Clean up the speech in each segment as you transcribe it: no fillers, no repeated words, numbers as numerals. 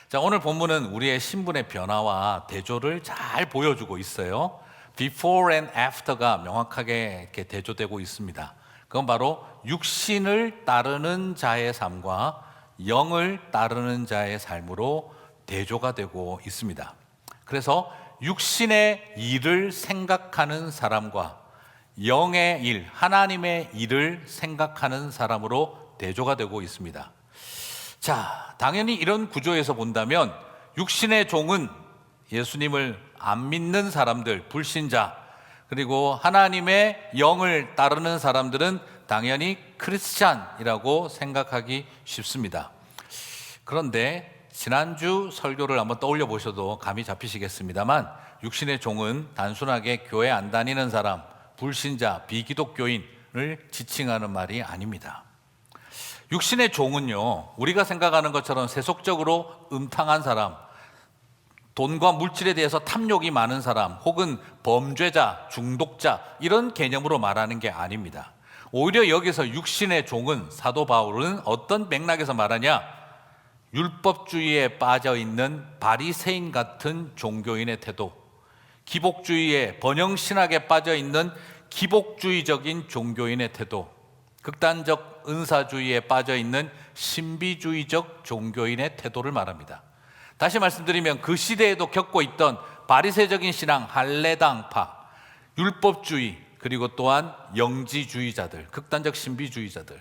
자, 오늘 본문은 우리의 신분의 변화와 대조를 잘 보여주고 있어요. Before and after가 명확하게 이렇게 대조되고 있습니다. 그건 바로 육신을 따르는 자의 삶과 영을 따르는 자의 삶으로 대조가 되고 있습니다. 그래서 육신의 일을 생각하는 사람과 영의 일, 하나님의 일을 생각하는 사람으로 대조가 되고 있습니다. 자, 당연히 이런 구조에서 본다면 육신의 종은 예수님을 안 믿는 사람들, 불신자, 그리고 하나님의 영을 따르는 사람들은 당연히 크리스찬이라고 생각하기 쉽습니다. 그런데 지난주 설교를 한번 떠올려 보셔도 감이 잡히시겠습니다만, 육신의 종은 단순하게 교회 안 다니는 사람, 불신자, 비기독교인을 지칭하는 말이 아닙니다. 육신의 종은요, 우리가 생각하는 것처럼 세속적으로 음탕한 사람, 돈과 물질에 대해서 탐욕이 많은 사람, 혹은 범죄자, 중독자, 이런 개념으로 말하는 게 아닙니다. 오히려 여기서 육신의 종은, 사도 바울은 어떤 맥락에서 말하냐? 율법주의에 빠져있는 바리새인 같은 종교인의 태도, 기복주의에, 번영신학에 빠져있는 기복주의적인 종교인의 태도, 극단적 은사주의에 빠져있는 신비주의적 종교인의 태도를 말합니다. 다시 말씀드리면 그 시대에도 겪고 있던 바리새적인 신앙, 할례당파, 율법주의, 그리고 또한 영지주의자들, 극단적 신비주의자들.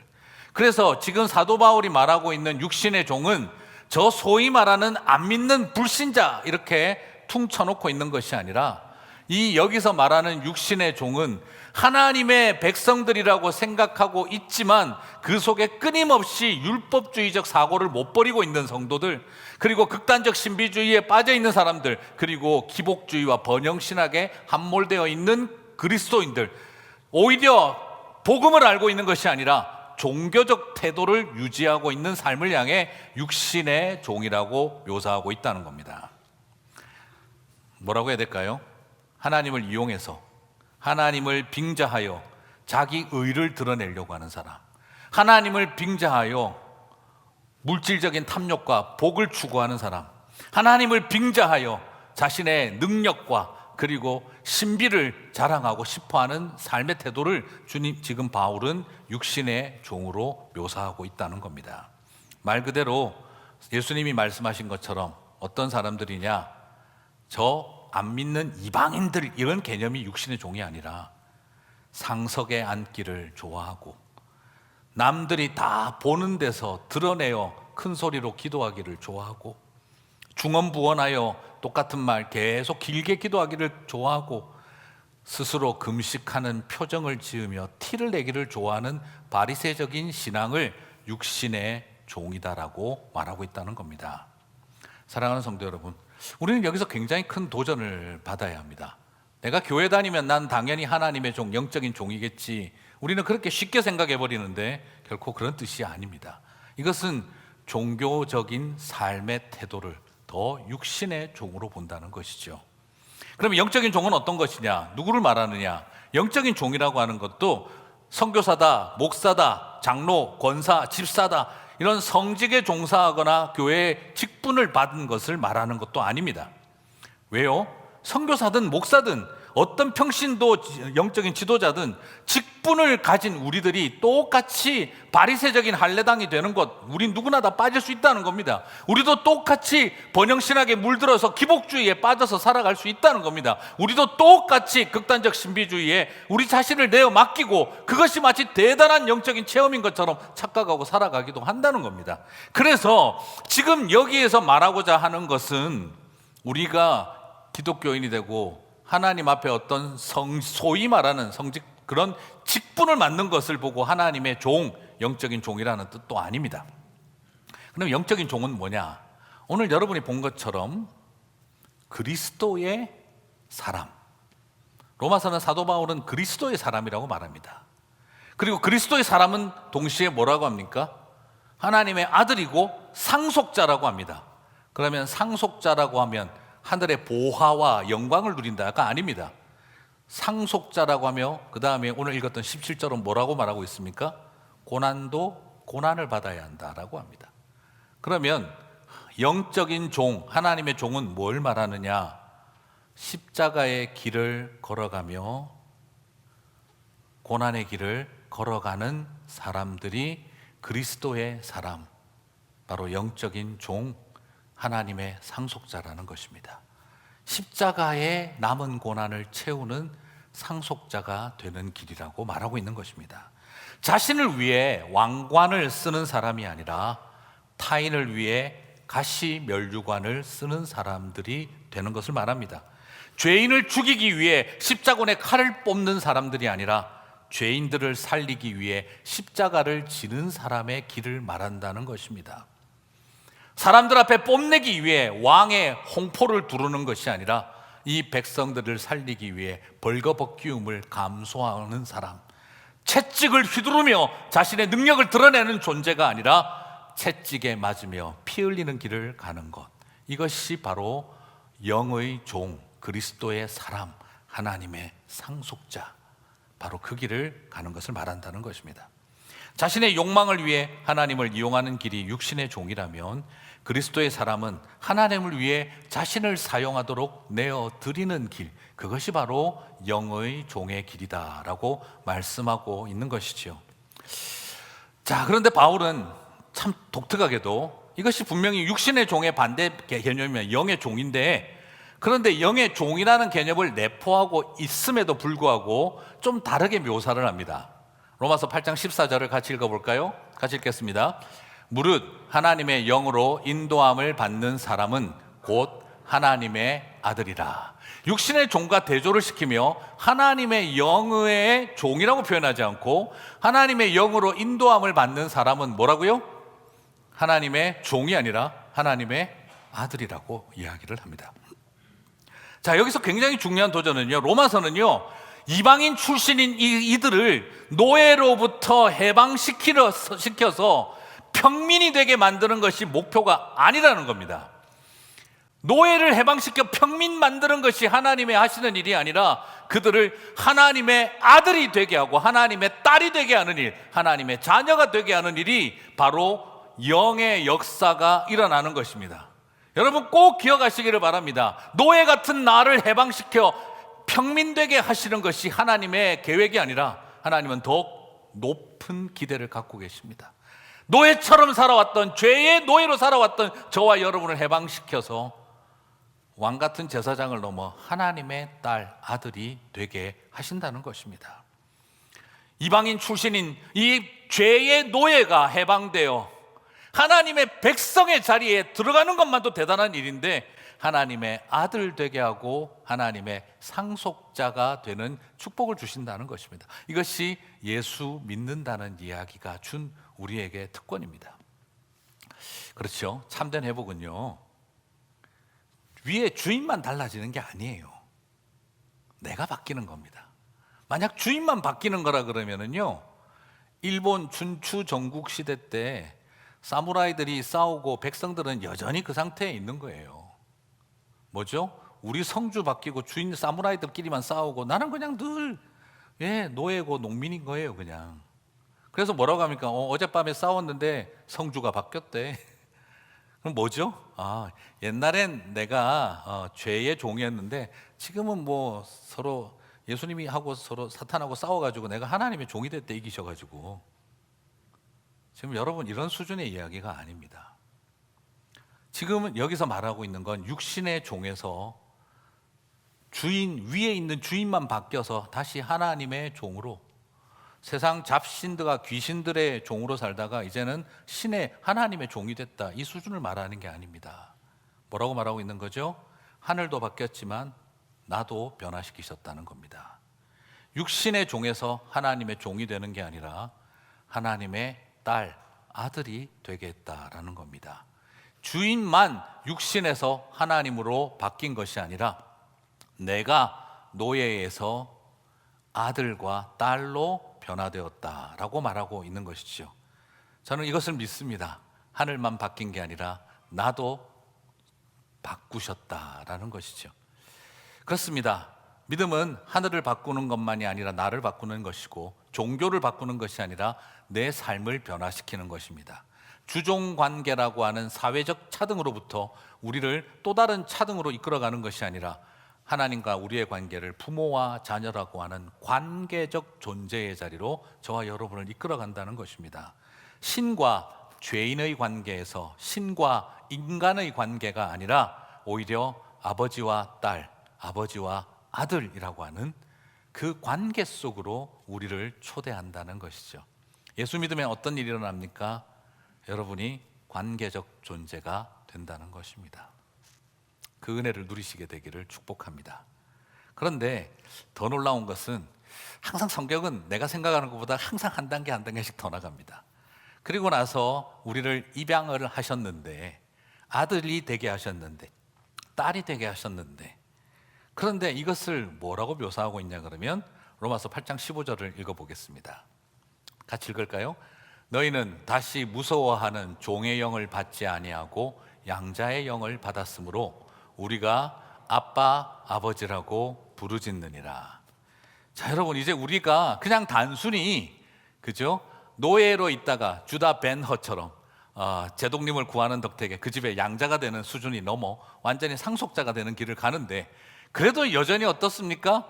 그래서 지금 사도 바울이 말하고 있는 육신의 종은 저 소위 말하는 안 믿는 불신자, 이렇게 퉁쳐놓고 있는 것이 아니라, 이 여기서 말하는 육신의 종은 하나님의 백성들이라고 생각하고 있지만 그 속에 끊임없이 율법주의적 사고를 못 버리고 있는 성도들, 그리고 극단적 신비주의에 빠져 있는 사람들, 그리고 기복주의와 번영신학에 함몰되어 있는 그리스도인들, 오히려 복음을 알고 있는 것이 아니라 종교적 태도를 유지하고 있는 삶을 향해 육신의 종이라고 묘사하고 있다는 겁니다. 뭐라고 해야 될까요? 하나님을 이용해서, 하나님을 빙자하여 자기 의를 드러내려고 하는 사람, 하나님을 빙자하여 물질적인 탐욕과 복을 추구하는 사람, 하나님을 빙자하여 자신의 능력과 그리고 신비를 자랑하고 싶어하는 삶의 태도를 지금 바울은 육신의 종으로 묘사하고 있다는 겁니다. 말 그대로 예수님이 말씀하신 것처럼 어떤 사람들이냐, 저 안 믿는 이방인들, 이런 개념이 육신의 종이 아니라 상석에 앉기를 좋아하고 남들이 다 보는 데서 드러내어 큰 소리로 기도하기를 좋아하고 중언부언하여 똑같은 말 계속 길게 기도하기를 좋아하고 스스로 금식하는 표정을 지으며 티를 내기를 좋아하는 바리새적인 신앙을 육신의 종이다라고 말하고 있다는 겁니다. 사랑하는 성도 여러분, 우리는 여기서 굉장히 큰 도전을 받아야 합니다. 내가 교회 다니면 난 당연히 하나님의 종, 영적인 종이겠지, 우리는 그렇게 쉽게 생각해 버리는데 결코 그런 뜻이 아닙니다. 이것은 종교적인 삶의 태도를 더 육신의 종으로 본다는 것이죠. 그러면 영적인 종은 어떤 것이냐? 누구를 말하느냐? 영적인 종이라고 하는 것도 선교사다, 목사다, 장로, 권사, 집사다, 이런 성직에 종사하거나 교회의 직분을 받은 것을 말하는 것도 아닙니다. 왜요? 선교사든 목사든 어떤 평신도 영적인 지도자든 직분을 가진 우리들이 똑같이 바리새적인 할례당이 되는 것, 우린 누구나 다 빠질 수 있다는 겁니다. 우리도 똑같이 번영신학에 물들어서 기복주의에 빠져서 살아갈 수 있다는 겁니다. 우리도 똑같이 극단적 신비주의에 우리 자신을 내어 맡기고 그것이 마치 대단한 영적인 체험인 것처럼 착각하고 살아가기도 한다는 겁니다. 그래서 지금 여기에서 말하고자 하는 것은 우리가 기독교인이 되고 하나님 앞에 어떤 소위 말하는 성직, 그런 직분을 맡는 것을 보고 하나님의 종, 영적인 종이라는 뜻도 아닙니다. 그럼 영적인 종은 뭐냐? 오늘 여러분이 본 것처럼 그리스도의 사람, 로마서는 사도 바울은 그리스도의 사람이라고 말합니다. 그리고 그리스도의 사람은 동시에 뭐라고 합니까? 하나님의 아들이고 상속자라고 합니다. 그러면 상속자라고 하면 하늘의 보화와 영광을 누린다가 아닙니다. 상속자라고 하며 그 다음에 오늘 읽었던 17절은 뭐라고 말하고 있습니까? 고난도 고난을 받아야 한다라고 합니다. 그러면 영적인 종, 하나님의 종은 뭘 말하느냐? 십자가의 길을 걸어가며 고난의 길을 걸어가는 사람들이 그리스도의 사람, 바로 영적인 종, 하나님의 상속자라는 것입니다. 십자가의 남은 고난을 채우는 상속자가 되는 길이라고 말하고 있는 것입니다. 자신을 위해 왕관을 쓰는 사람이 아니라 타인을 위해 가시 면류관을 쓰는 사람들이 되는 것을 말합니다. 죄인을 죽이기 위해 십자군의 칼을 뽑는 사람들이 아니라 죄인들을 살리기 위해 십자가를 지는 사람의 길을 말한다는 것입니다. 사람들 앞에 뽐내기 위해 왕의 홍포를 두르는 것이 아니라 이 백성들을 살리기 위해 벌거벗기움을 감수하는 사람, 채찍을 휘두르며 자신의 능력을 드러내는 존재가 아니라 채찍에 맞으며 피 흘리는 길을 가는 것, 이것이 바로 영의 종, 그리스도의 사람, 하나님의 상속자, 바로 그 길을 가는 것을 말한다는 것입니다. 자신의 욕망을 위해 하나님을 이용하는 길이 육신의 종이라면 그리스도의 사람은 하나님을 위해 자신을 사용하도록 내어드리는 길, 그것이 바로 영의 종의 길이다라고 말씀하고 있는 것이죠. 자, 그런데 바울은 참 독특하게도 이것이 분명히 육신의 종의 반대 개념이면 영의 종인데, 그런데 영의 종이라는 개념을 내포하고 있음에도 불구하고 좀 다르게 묘사를 합니다. 로마서 8장 14절을 같이 읽어볼까요? 같이 읽겠습니다. 무릇 하나님의 영으로 인도함을 받는 사람은 곧 하나님의 아들이라. 육신의 종과 대조를 시키며 하나님의 영의 종이라고 표현하지 않고 하나님의 영으로 인도함을 받는 사람은 뭐라고요? 하나님의 종이 아니라 하나님의 아들이라고 이야기를 합니다. 자, 여기서 굉장히 중요한 도전은요, 로마서는요, 이방인 출신인 이들을 노예로부터 해방시켜서 평민이 되게 만드는 것이 목표가 아니라는 겁니다. 노예를 해방시켜 평민 만드는 것이 하나님의 하시는 일이 아니라 그들을 하나님의 아들이 되게 하고 하나님의 딸이 되게 하는 일, 하나님의 자녀가 되게 하는 일이 바로 영의 역사가 일어나는 것입니다. 여러분 꼭 기억하시기를 바랍니다. 노예 같은 나를 해방시켜 평민되게 하시는 것이 하나님의 계획이 아니라 하나님은 더욱 높은 기대를 갖고 계십니다. 노예처럼 살아왔던, 죄의 노예로 살아왔던 저와 여러분을 해방시켜서 왕 같은 제사장을 넘어 하나님의 딸, 아들이 되게 하신다는 것입니다. 이방인 출신인 이 죄의 노예가 해방되어 하나님의 백성의 자리에 들어가는 것만도 대단한 일인데 하나님의 아들 되게 하고 하나님의 상속자가 되는 축복을 주신다는 것입니다. 이것이 예수 믿는다는 이야기가 준 우리에게 특권입니다. 그렇죠? 참된 회복은요, 위에 주인만 달라지는 게 아니에요. 내가 바뀌는 겁니다. 만약 주인만 바뀌는 거라 그러면은요, 일본 춘추 전국 시대 때 사무라이들이 싸우고 백성들은 여전히 그 상태에 있는 거예요. 뭐죠? 우리 성주 바뀌고 주인 사무라이들끼리만 싸우고 나는 그냥 늘 노예고 농민인 거예요, 그냥. 그래서 뭐라고 합니까? 어젯밤에 싸웠는데 성주가 바뀌었대. 그럼 뭐죠? 옛날엔 내가 죄의 종이었는데 지금은 뭐 서로 예수님이 하고 서로 사탄하고 싸워가지고 내가 하나님의 종이 됐대, 이기셔가지고. 지금 여러분 이런 수준의 이야기가 아닙니다. 지금 여기서 말하고 있는 건 육신의 종에서 주인, 위에 있는 주인만 바뀌어서 다시 하나님의 종으로, 세상 잡신들과 귀신들의 종으로 살다가 이제는 신의 하나님의 종이 됐다, 이 수준을 말하는 게 아닙니다. 뭐라고 말하고 있는 거죠? 하늘도 바뀌었지만 나도 변화시키셨다는 겁니다. 육신의 종에서 하나님의 종이 되는 게 아니라 하나님의 딸, 아들이 되겠다라는 겁니다. 주인만 육신에서 하나님으로 바뀐 것이 아니라 내가 노예에서 아들과 딸로 변화되었다라고 말하고 있는 것이죠. 저는 이것을 믿습니다. 하늘만 바뀐 게 아니라 나도 바꾸셨다라는 것이죠. 그렇습니다. 믿음은 하늘을 바꾸는 것만이 아니라 나를 바꾸는 것이고 종교를 바꾸는 것이 아니라 내 삶을 변화시키는 것입니다. 주종 관계라고 하는 사회적 차등으로부터 우리를 또 다른 차등으로 이끌어가는 것이 아니라 하나님과 우리의 관계를 부모와 자녀라고 하는 관계적 존재의 자리로 저와 여러분을 이끌어간다는 것입니다. 신과 죄인의 관계에서 신과 인간의 관계가 아니라 오히려 아버지와 딸, 아버지와 아들이라고 하는 그 관계 속으로 우리를 초대한다는 것이죠. 예수 믿으면 어떤 일이 일어납니까? 여러분이 관계적 존재가 된다는 것입니다. 그 은혜를 누리시게 되기를 축복합니다. 그런데 더 놀라운 것은 항상 성경은 내가 생각하는 것보다 항상 한 단계 한 단계씩 더 나갑니다. 그리고 나서 우리를 입양을 하셨는데, 아들이 되게 하셨는데, 딸이 되게 하셨는데, 그런데 이것을 뭐라고 묘사하고 있냐 그러면 로마서 8장 15절을 읽어보겠습니다. 같이 읽을까요? 너희는 다시 무서워하는 종의 영을 받지 아니하고 양자의 영을 받았으므로 우리가 아빠 아버지라고 부르짖느니라. 자, 여러분, 이제 우리가 그냥 단순히 그죠? 노예로 있다가 주다 벤허처럼 제독님을 구하는 덕택에 그 집에 양자가 되는 수준이 넘어 완전히 상속자가 되는 길을 가는데, 그래도 여전히 어떻습니까?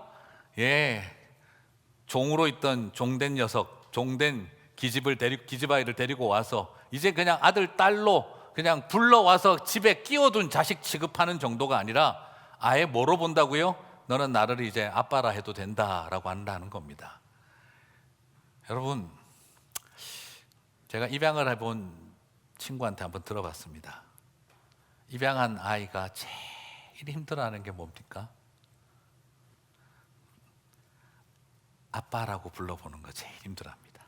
종으로 있던 종된 녀석, 종된 기집아이를 데리고 와서 이제 그냥 아들, 딸로 그냥 불러와서 집에 끼워둔 자식 취급하는 정도가 아니라 아예 뭐로 본다고요? 너는 나를 이제 아빠라 해도 된다라고 한다는 겁니다. 여러분, 제가 입양을 해본 친구한테 한번 들어봤습니다. 입양한 아이가 제일 힘들어하는 게 뭡니까? 아빠라고 불러보는 거 제일 힘들어합니다.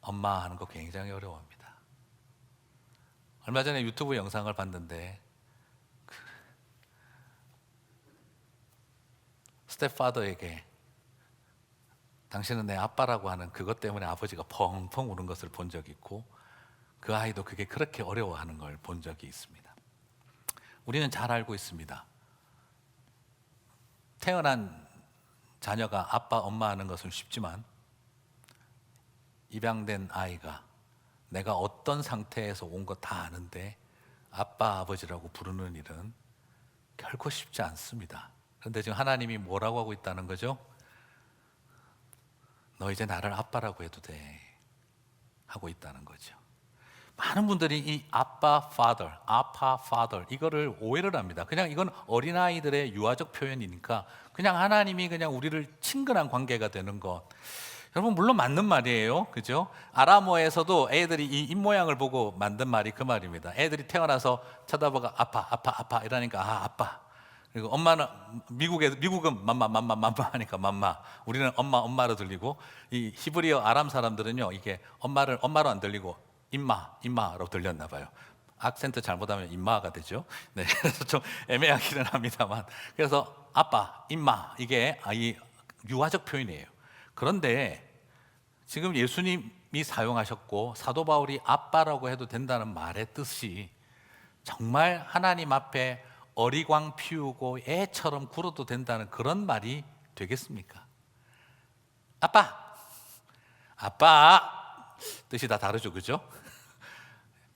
엄마 하는 거 굉장히 어려워합니다. 얼마 전에 유튜브 영상을 봤는데 스텝파더에게 당신은 내 아빠라고 하는 그것 때문에 아버지가 펑펑 우는 것을 본 적이 있고, 그 아이도 그게 그렇게 어려워하는 걸 본 적이 있습니다. 우리는 잘 알고 있습니다. 태어난 자녀가 아빠, 엄마 하는 것은 쉽지만 입양된 아이가 내가 어떤 상태에서 온 거 다 아는데 아빠, 아버지라고 부르는 일은 결코 쉽지 않습니다. 그런데 지금 하나님이 뭐라고 하고 있다는 거죠? 너 이제 나를 아빠라고 해도 돼 하고 있다는 거죠. 많은 분들이 이 아빠, father 이거를 오해를 합니다. 그냥 이건 어린아이들의 유아적 표현이니까 그냥 하나님이 그냥 우리를 친근한 관계가 되는 것. 여러분, 물론 맞는 말이에요. 그죠? 아람어에서도 애들이 이 입모양을 보고 만든 말이 그 말입니다. 애들이 태어나서 쳐다보고 아빠 이러니까 아빠. 그리고 엄마는 미국은 맘마 하니까 맘마. 우리는 엄마로 들리고, 이 히브리어 아람 사람들은요, 이게 엄마로 안 들리고 임마로 들렸나 봐요. 악센트 잘못하면 임마가 되죠. 네, 그래서 좀 애매하기는 합니다만, 그래서 아빠, 임마 이게 이 유아적 표현이에요. 그런데 지금 예수님이 사용하셨고 사도 바울이 아빠라고 해도 된다는 말의 뜻이 정말 하나님 앞에 어리광 피우고 애처럼 굴어도 된다는 그런 말이 되겠습니까? 아빠 뜻이 다 다르죠, 그죠?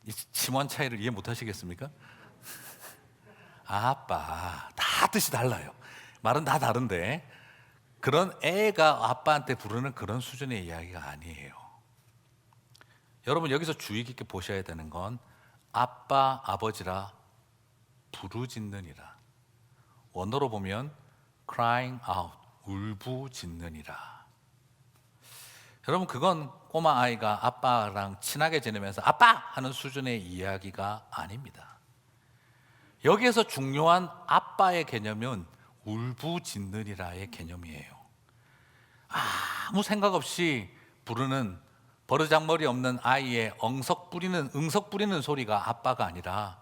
이 심원 차이를 이해 못 하시겠습니까? 아빠 다 뜻이 달라요. 말은 다 다른데 그런 애가 아빠한테 부르는 그런 수준의 이야기가 아니에요. 여러분, 여기서 주의 깊게 보셔야 되는 건 아빠, 아버지라 부르짖느니라. 원어로 보면 crying out, 울부짖느니라. 여러분, 그건 꼬마 아이가 아빠랑 친하게 지내면서 아빠 하는 수준의 이야기가 아닙니다. 여기에서 중요한 아빠의 개념은 울부짖느니라의 개념이에요. 아무 생각 없이 부르는 버르장머리 없는 아이의 응석 뿌리는 소리가 아빠가 아니라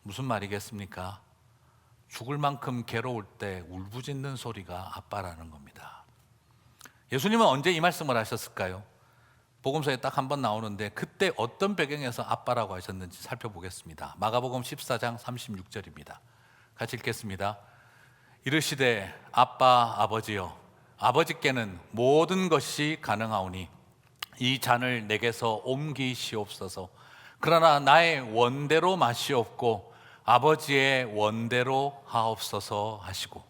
무슨 말이겠습니까? 죽을 만큼 괴로울 때 울부짖는 소리가 아빠라는 겁니다. 예수님은 언제 이 말씀을 하셨을까요? 복음서에 딱 한 번 나오는데 그때 어떤 배경에서 아빠라고 하셨는지 살펴보겠습니다. 마가복음 14장 36절입니다. 같이 읽겠습니다. 이르시되 아빠 아버지여, 아버지께는 모든 것이 가능하오니 이 잔을 내게서 옮기시옵소서. 그러나 나의 원대로 마시옵고 아버지의 원대로 하옵소서 하시고.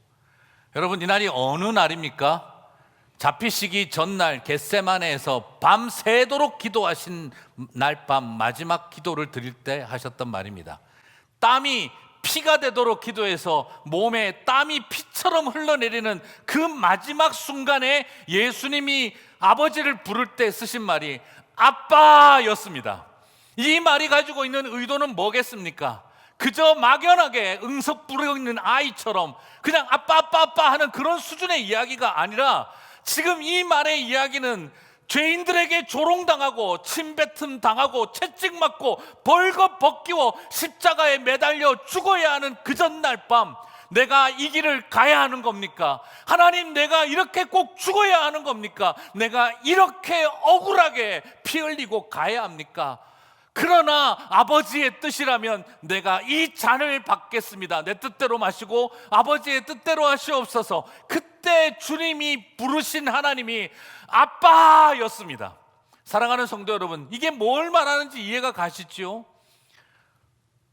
여러분, 이날이 어느 날입니까? 잡히시기 전날 겟세마네에서 밤새도록 기도하신 날 밤 마지막 기도를 드릴 때 하셨던 말입니다. 땀이 피가 되도록 기도해서 몸에 땀이 피처럼 흘러내리는 그 마지막 순간에 예수님이 아버지를 부를 때 쓰신 말이 아빠였습니다. 이 말이 가지고 있는 의도는 뭐겠습니까? 그저 막연하게 응석 부르고 있는 아이처럼 그냥 아빠 아빠 아빠 하는 그런 수준의 이야기가 아니라, 지금 이 말의 이야기는 죄인들에게 조롱당하고 침뱉음 당하고 채찍 맞고 벌거 벗기워 십자가에 매달려 죽어야 하는 그 전날 밤, 내가 이 길을 가야 하는 겁니까? 하나님, 내가 이렇게 꼭 죽어야 하는 겁니까? 내가 이렇게 억울하게 피 흘리고 가야 합니까? 그러나 아버지의 뜻이라면 내가 이 잔을 받겠습니다. 내 뜻대로 마시고 아버지의 뜻대로 하시옵소서. 그때 주님이 부르신 하나님이 아빠였습니다. 사랑하는 성도 여러분, 이게 뭘 말하는지 이해가 가시죠?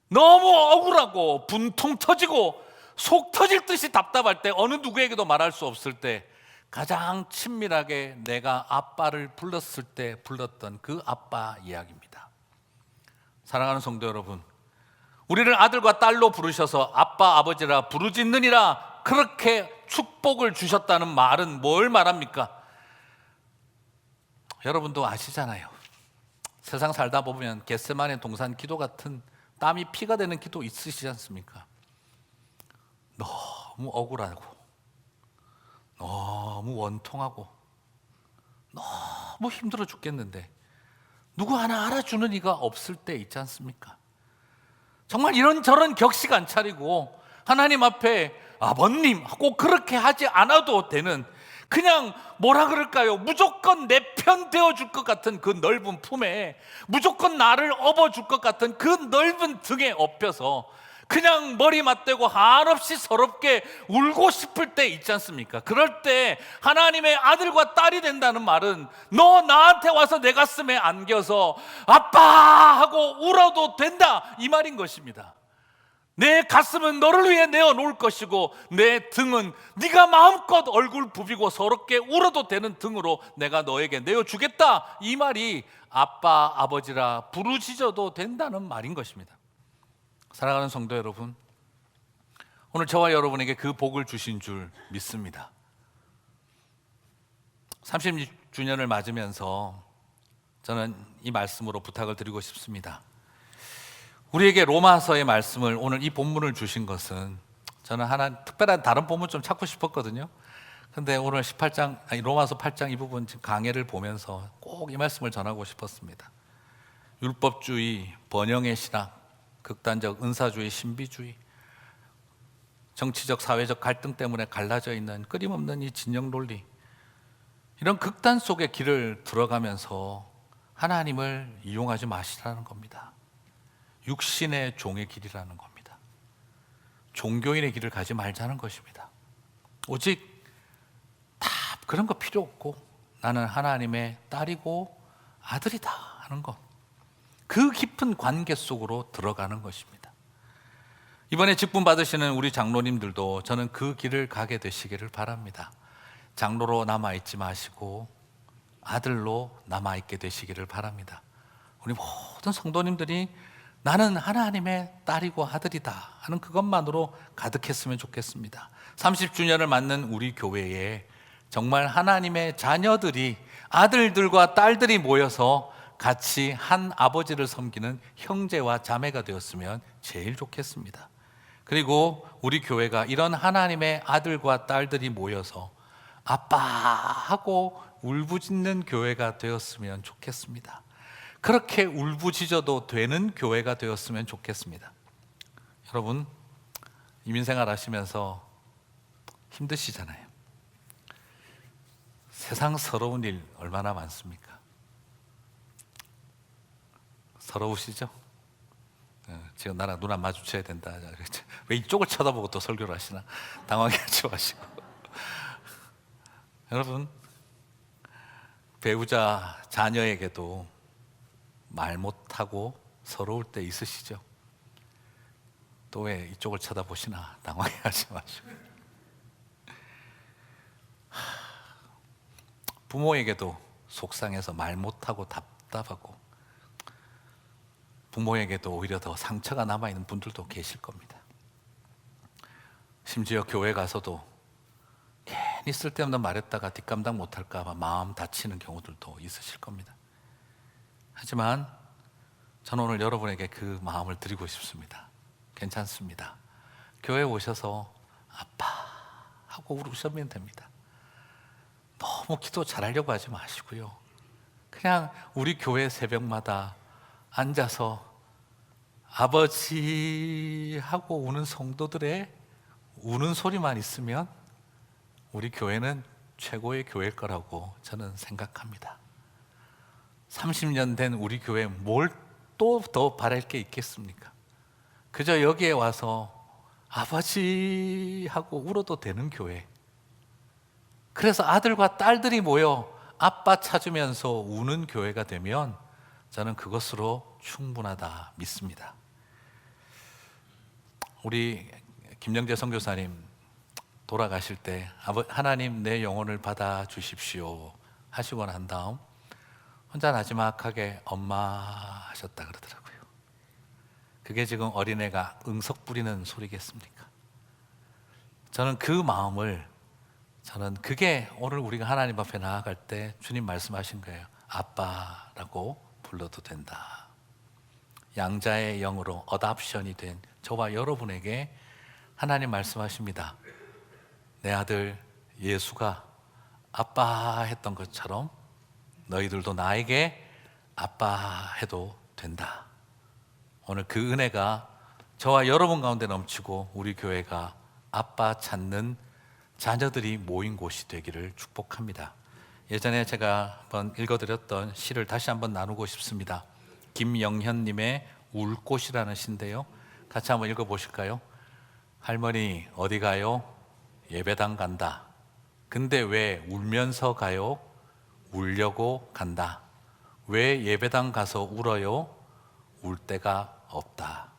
너무 억울하고 분통 터지고 속 터질 듯이 답답할 때, 어느 누구에게도 말할 수 없을 때 가장 친밀하게 내가 아빠를 불렀을 때 불렀던 그 아빠 이야기입니다. 사랑하는 성도 여러분, 우리를 아들과 딸로 부르셔서 아빠 아버지라 부르짖느니라 그렇게 축복을 주셨다는 말은 뭘 말합니까? 여러분도 아시잖아요. 세상 살다 보면 겟세마네 동산 기도 같은 땀이 피가 되는 기도 있으시지 않습니까? 너무 억울하고 너무 원통하고 너무 힘들어 죽겠는데 누구 하나 알아주는 이가 없을 때 있지 않습니까? 정말 이런저런 격식 안 차리고 하나님 앞에 아버님 하고 그렇게 하지 않아도 되는, 그냥 뭐라 그럴까요? 무조건 내 편 되어줄 것 같은 그 넓은 품에, 무조건 나를 업어줄 것 같은 그 넓은 등에 업혀서 그냥 머리 맞대고 한없이 서럽게 울고 싶을 때 있지 않습니까? 그럴 때 하나님의 아들과 딸이 된다는 말은 너 나한테 와서 내 가슴에 안겨서 아빠 하고 울어도 된다, 이 말인 것입니다. 내 가슴은 너를 위해 내어놓을 것이고 내 등은 네가 마음껏 얼굴 부비고 서럽게 울어도 되는 등으로 내가 너에게 내어주겠다, 이 말이 아빠 아버지라 부르짖어도 된다는 말인 것입니다. 사랑하는 성도 여러분, 오늘 저와 여러분에게 그 복을 주신 줄 믿습니다. 36주년을 맞으면서 저는 이 말씀으로 부탁을 드리고 싶습니다. 우리에게 로마서의 말씀을, 오늘 이 본문을 주신 것은, 저는 하나 특별한 다른 본문 좀 찾고 싶었거든요. 근데 오늘 로마서 8장 이 부분 강해를 보면서 꼭 이 말씀을 전하고 싶었습니다. 율법주의, 번영의 신학, 극단적 은사주의, 신비주의, 정치적 사회적 갈등 때문에 갈라져 있는 끊임없는 이 진영 논리, 이런 극단 속의 길을 들어가면서 하나님을 이용하지 마시라는 겁니다. 육신의 종의 길이라는 겁니다. 종교인의 길을 가지 말자는 것입니다. 오직 다 그런 거 필요 없고 나는 하나님의 딸이고 아들이다 하는 것, 그 깊은 관계 속으로 들어가는 것입니다. 이번에 직분 받으시는 우리 장로님들도 저는 그 길을 가게 되시기를 바랍니다. 장로로 남아있지 마시고 아들로 남아있게 되시기를 바랍니다. 우리 모든 성도님들이 나는 하나님의 딸이고 아들이다 하는 그것만으로 가득했으면 좋겠습니다. 30주년을 맞는 우리 교회에 정말 하나님의 자녀들이, 아들들과 딸들이 모여서 같이 한 아버지를 섬기는 형제와 자매가 되었으면 제일 좋겠습니다. 그리고 우리 교회가 이런 하나님의 아들과 딸들이 모여서 아빠 하고 울부짖는 교회가 되었으면 좋겠습니다. 그렇게 울부짖어도 되는 교회가 되었으면 좋겠습니다. 여러분, 이민생활 하시면서 힘드시잖아요. 세상 서러운 일 얼마나 많습니까? 서러우시죠? 지금 나랑 눈 안 마주쳐야 된다. 왜 이쪽을 쳐다보고 또 설교를 하시나? 당황해 하지 마시고. 여러분, 배우자, 자녀에게도 말 못하고 서러울 때 있으시죠? 또 왜 이쪽을 쳐다보시나 당황해하지 마시고. 부모에게도 속상해서 말 못하고 답답하고, 부모에게도 오히려 더 상처가 남아있는 분들도 계실 겁니다. 심지어 교회 가서도 괜히 쓸데없는 말했다가 뒷감당 못할까 봐 마음 다치는 경우들도 있으실 겁니다. 하지만 저는 오늘 여러분에게 그 마음을 드리고 싶습니다. 괜찮습니다. 교회에 오셔서 아빠 하고 울으시면 됩니다. 너무 기도 잘하려고 하지 마시고요. 그냥 우리 교회 새벽마다 앉아서 아버지 하고 우는 성도들의 우는 소리만 있으면 우리 교회는 최고의 교회일 거라고 저는 생각합니다. 30년 된 우리 교회 뭘 또 더 바랄 게 있겠습니까? 그저 여기에 와서 아버지 하고 울어도 되는 교회. 그래서 아들과 딸들이 모여 아빠 찾으면서 우는 교회가 되면 저는 그것으로 충분하다 믿습니다. 우리 김영재 선교사님 돌아가실 때 하나님 내 영혼을 받아 주십시오 하시고 난 다음 혼자 나지막하게 엄마 하셨다 그러더라고요. 그게 지금 어린애가 응석 부리는 소리겠습니까? 저는 그 마음을, 저는 그게 오늘 우리가 하나님 앞에 나아갈 때 주님 말씀하신 거예요. 아빠라고 불러도 된다. 양자의 영으로 어답션이 된 저와 여러분에게 하나님 말씀하십니다. 내 아들 예수가 아빠 했던 것처럼 너희들도 나에게 아빠 해도 된다. 오늘 그 은혜가 저와 여러분 가운데 넘치고 우리 교회가 아빠 찾는 자녀들이 모인 곳이 되기를 축복합니다. 예전에 제가 한번 읽어드렸던 시를 다시 한번 나누고 싶습니다. 김영현님의 울꽃이라는 시인데요, 같이 한번 읽어보실까요? 할머니 어디 가요? 예배당 간다. 근데 왜 울면서 가요? 울려고 간다. 왜 예배당 가서 울어요? 울 데가 없다.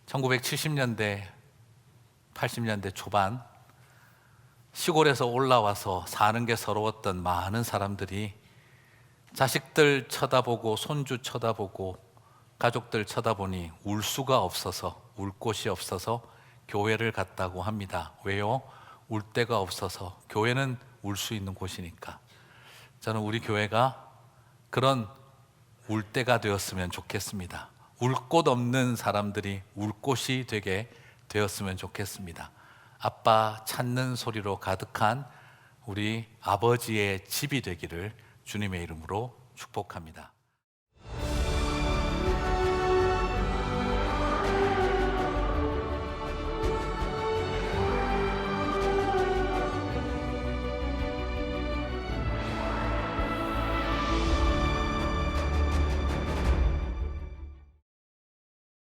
1970년대 80년대 초반 시골에서 올라와서 사는 게 서러웠던 많은 사람들이 자식들 쳐다보고 손주 쳐다보고 가족들 쳐다보니 울 수가 없어서, 울 곳이 없어서 교회를 갔다고 합니다. 왜요? 울 데가 없어서. 교회는 울 수 있는 곳이니까. 저는 우리 교회가 그런 울 때가 되었으면 좋겠습니다. 울 곳 없는 사람들이 울 곳이 되게 되었으면 좋겠습니다. 아빠 찾는 소리로 가득한 우리 아버지의 집이 되기를 주님의 이름으로 축복합니다.